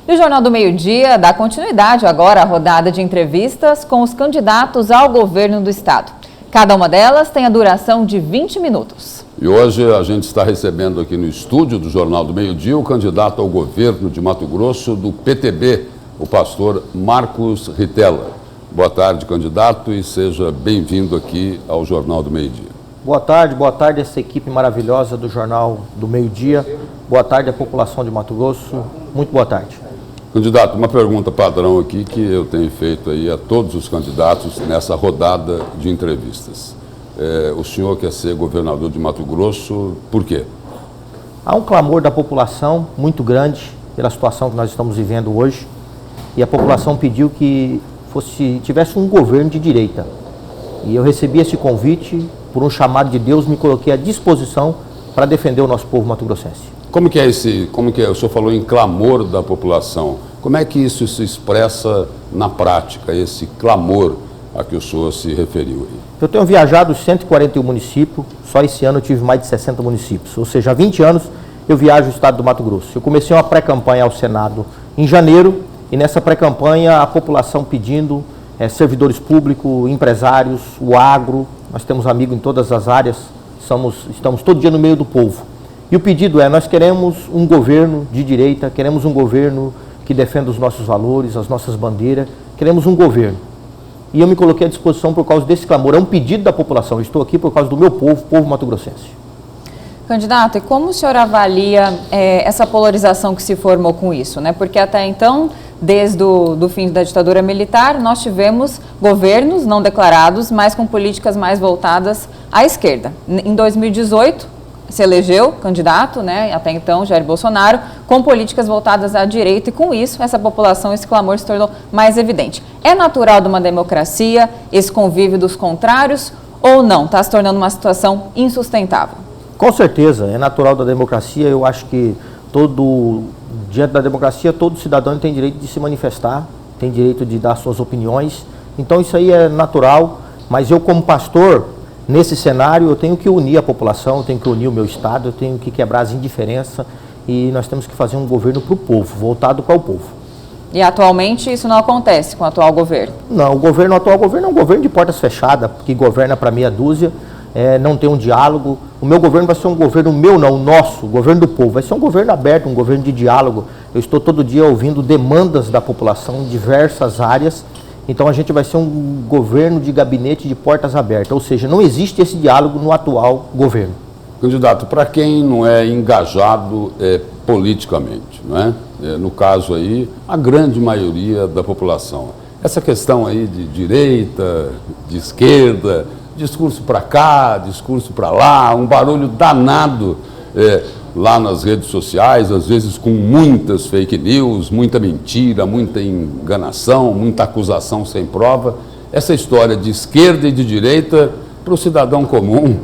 E o Jornal do Meio-Dia dá continuidade agora à rodada de entrevistas com os candidatos ao governo do estado. Cada uma delas tem a duração de 20 minutos. E hoje a gente está recebendo aqui no estúdio do Jornal do Meio-Dia o candidato ao governo de Mato Grosso do PTB, o pastor Marcos Ritella. Boa tarde, candidato, e seja bem-vindo aqui ao Jornal do Meio-Dia. Boa tarde essa equipe maravilhosa do Jornal do Meio-Dia. Boa tarde à população de Mato Grosso. Muito boa tarde. Candidato, uma pergunta padrão aqui que eu tenho feito aí a todos os candidatos nessa rodada de entrevistas. O senhor quer ser governador de Mato Grosso, por quê? Há um clamor da população muito grande pela situação que nós estamos vivendo hoje, e a população pediu que tivesse um governo de direita. E eu recebi esse convite, por um chamado de Deus, me coloquei à disposição para defender o nosso povo mato-grossense. Como que é o senhor falou em clamor da população, como é que isso se expressa na prática, esse clamor a que o senhor se referiu aí? Eu tenho viajado 141 municípios, só esse ano eu tive mais de 60 municípios, ou seja, há 20 anos eu viajo o estado do Mato Grosso. Eu comecei uma pré-campanha ao Senado em janeiro, e nessa pré-campanha a população pedindo servidores públicos, empresários, o agro, nós temos amigos em todas as áreas, estamos todo dia no meio do povo. E o pedido é, nós queremos um governo de direita, queremos um governo que defenda os nossos valores, as nossas bandeiras, queremos um governo. E eu me coloquei à disposição por causa desse clamor, é um pedido da população, eu estou aqui por causa do meu povo mato-grossense. Candidato, e como o senhor avalia essa polarização que se formou com isso, né? Porque até então, desde o fim da ditadura militar, nós tivemos governos não declarados, mas com políticas mais voltadas à esquerda. Em 2018, se elegeu candidato, né, até então, Jair Bolsonaro, com políticas voltadas à direita, e com isso, essa população, esse clamor se tornou mais evidente. É natural de uma democracia esse convívio dos contrários ou não? Está se tornando uma situação insustentável? Com certeza, é natural da democracia. Eu acho que diante da democracia, todo cidadão tem direito de se manifestar, tem direito de dar suas opiniões. Então isso aí é natural, mas eu como pastor, nesse cenário, eu tenho que unir a população, eu tenho que unir o meu estado, eu tenho que quebrar as indiferenças, e nós temos que fazer um governo para o povo, voltado para o povo. E atualmente isso não acontece com o atual governo? Não, o atual governo é um governo de portas fechadas, que governa para meia dúzia, não tem um diálogo. O meu governo vai ser um governo o nosso, o governo do povo, vai ser um governo aberto, um governo de diálogo. Eu estou todo dia ouvindo demandas da população em diversas áreas. Então a gente vai ser um governo de gabinete de portas abertas, ou seja, não existe esse diálogo no atual governo. Candidato, para quem não é engajado politicamente, não é? No caso aí, a grande maioria da população, essa questão aí de direita, de esquerda, discurso para cá, discurso para lá, um barulho danado lá nas redes sociais, às vezes com muitas fake news, muita mentira, muita enganação, muita acusação sem prova. Essa história de esquerda e de direita, para o cidadão comum,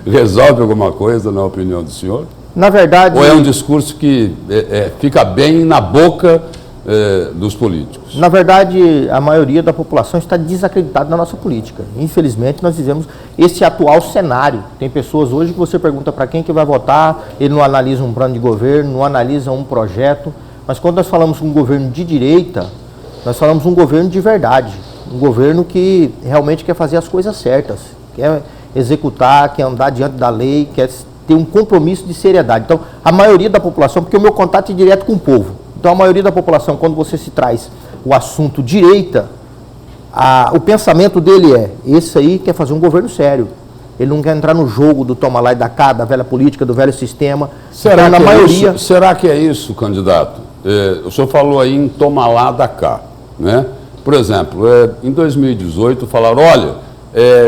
resolve alguma coisa, na opinião do senhor? Na verdade... Ou é um discurso que fica bem na boca dos políticos? Na verdade, a maioria da população está desacreditada na nossa política. Infelizmente, nós vivemos esse atual cenário. Tem pessoas hoje que você pergunta para quem que vai votar, ele não analisa um plano de governo, não analisa um projeto. Mas quando nós falamos um governo de direita, nós falamos um governo de verdade. Um governo que realmente quer fazer as coisas certas, quer executar, quer andar diante da lei, quer ter um compromisso de seriedade. Então, a maioria da população, porque o meu contato é direto com o povo. Então, a maioria da população, quando você se traz o assunto direita, o pensamento dele esse aí quer fazer um governo sério. Ele não quer entrar no jogo do toma lá e dá cá, da velha política, do velho sistema. Será que é isso, candidato? O senhor falou aí em toma lá, dá cá, né? Por exemplo, em 2018 falaram, olha,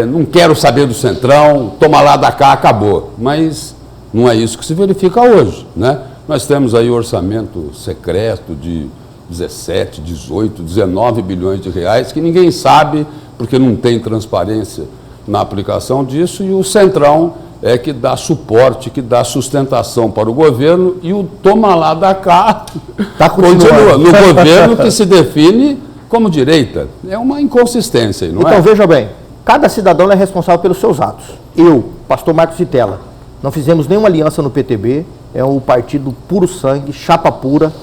não quero saber do Centrão, toma lá, dá cá, acabou. Mas não é isso que se verifica hoje, né? Nós temos aí orçamento secreto de 17, 18, 19 bilhões de reais, que ninguém sabe, porque não tem transparência na aplicação disso, e o Centrão é que dá suporte, que dá sustentação para o governo, e o toma lá da cá continua no governo que se define como direita. É uma inconsistência, não é? Então, veja bem, cada cidadão é responsável pelos seus atos. Eu, pastor Marcos Ritella, não fizemos nenhuma aliança no PTB, é um partido puro sangue, chapa pura.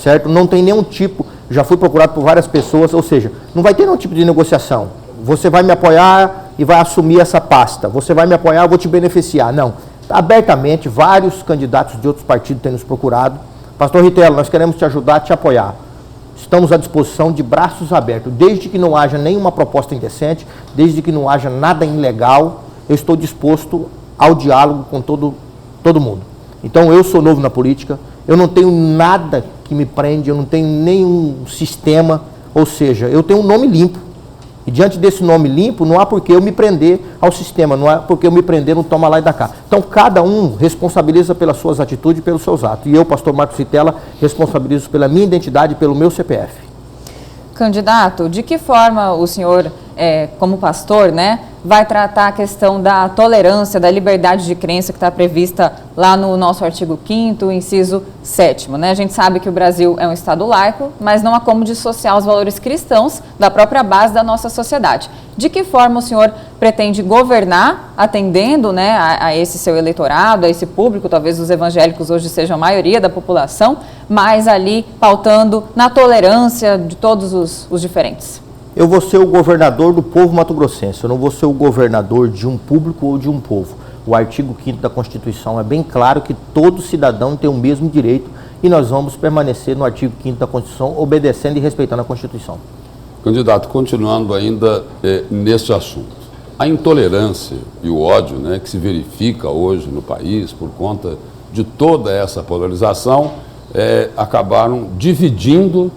certo? Não tem nenhum tipo, já fui procurado por várias pessoas, ou seja, não vai ter nenhum tipo de negociação. Você vai me apoiar e vai assumir essa pasta. Você vai me apoiar, eu vou te beneficiar. Não. Abertamente, vários candidatos de outros partidos têm nos procurado. Pastor Ritelo, nós queremos te ajudar, te apoiar. Estamos à disposição de braços abertos. Desde que não haja nenhuma proposta indecente, desde que não haja nada ilegal, eu estou disposto ao diálogo com todo mundo. Então, eu sou novo na política, eu não tenho nada que me prende, eu não tenho nenhum sistema, ou seja, eu tenho um nome limpo. E diante desse nome limpo, não há por que eu me prender ao sistema, não há por que eu me prender no toma lá e da cá. Então, cada um responsabiliza pelas suas atitudes e pelos seus atos. E eu, pastor Marcos Ritela, responsabilizo pela minha identidade e pelo meu CPF. Candidato, de que forma o senhor, como pastor, né, vai tratar a questão da tolerância, da liberdade de crença que está prevista lá no nosso artigo 5º, inciso 7º, né? A gente sabe que o Brasil é um Estado laico, mas não há como dissociar os valores cristãos da própria base da nossa sociedade. De que forma o senhor pretende governar, atendendo, né, a esse seu eleitorado, a esse público, talvez os evangélicos hoje sejam a maioria da população, mas ali pautando na tolerância de todos os diferentes? Eu vou ser o governador do povo mato-grossense, eu não vou ser o governador de um público ou de um povo. O artigo 5º da Constituição é bem claro que todo cidadão tem o mesmo direito e nós vamos permanecer no artigo 5º da Constituição, obedecendo e respeitando a Constituição. Candidato, continuando ainda nesse assunto, a intolerância e o ódio, né, que se verifica hoje no país por conta de toda essa polarização, acabaram dividindo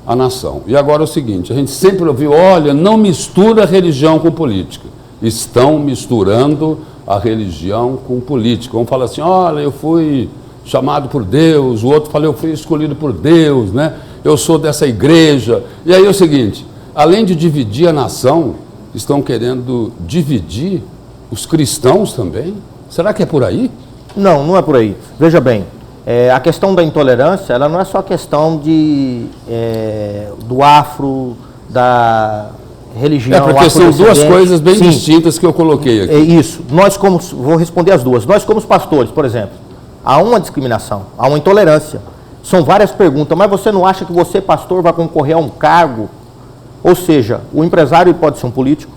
a nação. E agora é o seguinte, a gente sempre ouviu, olha, não mistura religião com política. Estão misturando a religião com política. Um fala assim, olha, eu fui chamado por Deus, o outro fala, eu fui escolhido por Deus, né? Eu sou dessa igreja. E aí é o seguinte, além de dividir a nação, estão querendo dividir os cristãos também? Será que é por aí? Não, não é por aí. Veja bem, a questão da intolerância, ela não é só questão do afro, da religião. Porque são duas coisas bem distintas que eu coloquei aqui. É isso. Vou responder as duas. Nós como pastores, por exemplo, há uma discriminação, há uma intolerância. São várias perguntas, mas você não acha que você, pastor, vai concorrer a um cargo? Ou seja, o empresário pode ser um político,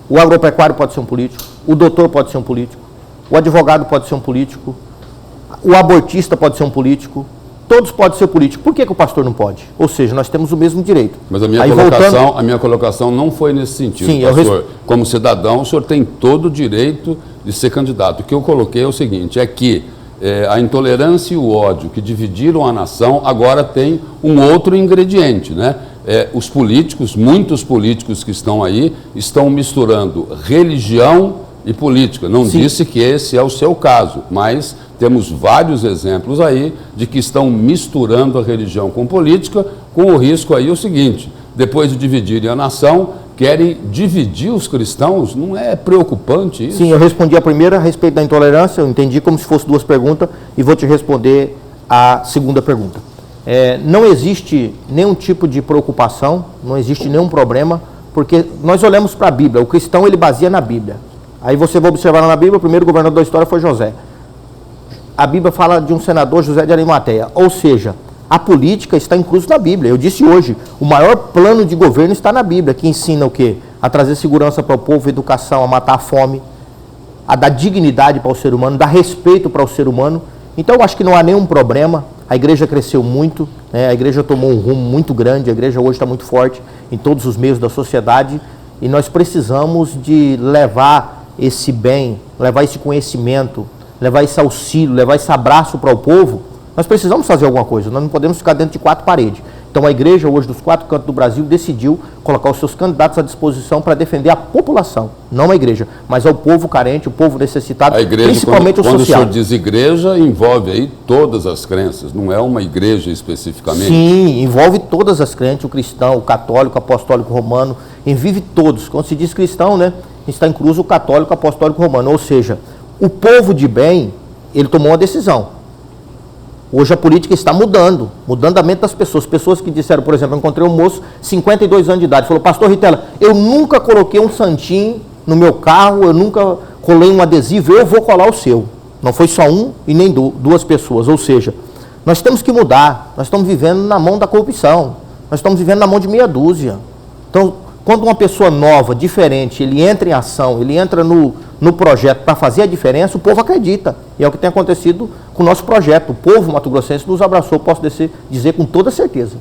o agropecuário pode ser um político, o doutor pode ser um político, o advogado pode ser um político, o abortista pode ser um político, todos podem ser políticos. Por que o pastor não pode? Ou seja, nós temos o mesmo direito. Mas a minha colocação não foi nesse sentido, sim, pastor. Como cidadão, o senhor tem todo o direito de ser candidato. O que eu coloquei é o seguinte, é que a intolerância e o ódio que dividiram a nação agora tem um outro ingrediente, né? Os políticos, muitos políticos que estão aí, estão misturando religião e política. Não Sim. disse que esse é o seu caso, mas temos vários exemplos aí de que estão misturando a religião com política, com o risco aí o seguinte, depois de dividirem a nação, querem dividir os cristãos. Não é preocupante isso? Sim, eu respondi a primeira a respeito da intolerância, eu entendi como se fosse duas perguntas e vou te responder a segunda pergunta. Não existe nenhum tipo de preocupação, não existe nenhum problema, porque nós olhamos para a Bíblia, o cristão ele baseia na Bíblia. Aí você vai observar lá na Bíblia, o primeiro governador da história foi José. A Bíblia fala de um senador, José de Arimateia, ou seja, a política está incluso na Bíblia. Eu disse hoje, o maior plano de governo está na Bíblia, que ensina o quê? A trazer segurança para o povo, educação, a matar a fome, a dar dignidade para o ser humano, dar respeito para o ser humano. Então eu acho que não há nenhum problema. A igreja cresceu muito, né? A igreja tomou um rumo muito grande, a igreja hoje está muito forte em todos os meios da sociedade e nós precisamos de levar esse bem, levar esse conhecimento, levar esse auxílio, levar esse abraço para o povo. Nós precisamos fazer alguma coisa, nós não podemos ficar dentro de quatro paredes. Então a igreja hoje dos quatro cantos do Brasil decidiu colocar os seus candidatos à disposição para defender a população, não a igreja, mas ao povo carente, o povo necessitado, a igreja, principalmente quando o social. Quando o senhor diz igreja, envolve aí todas as crenças, não é uma igreja especificamente? Sim, envolve todas as crenças, o cristão, o católico, o apostólico romano, envolve todos. Quando se diz cristão, né, está incluso o católico, o apostólico romano, ou seja, o povo de bem, ele tomou uma decisão. Hoje a política está mudando a mente das pessoas. Pessoas que disseram, por exemplo, eu encontrei um moço, 52 anos de idade, falou, pastor Ritela, eu nunca coloquei um santinho no meu carro, eu nunca colei um adesivo, eu vou colar o seu. Não foi só um e nem duas pessoas, ou seja, Nós temos que mudar. Nós estamos vivendo na mão da corrupção. Nós estamos vivendo na mão de meia dúzia. Então, quando uma pessoa nova, diferente, ele entra em ação, ele entra no projeto para fazer a diferença, o povo acredita. E é o que tem acontecido com o nosso projeto. O povo mato-grossense nos abraçou, posso dizer com toda certeza.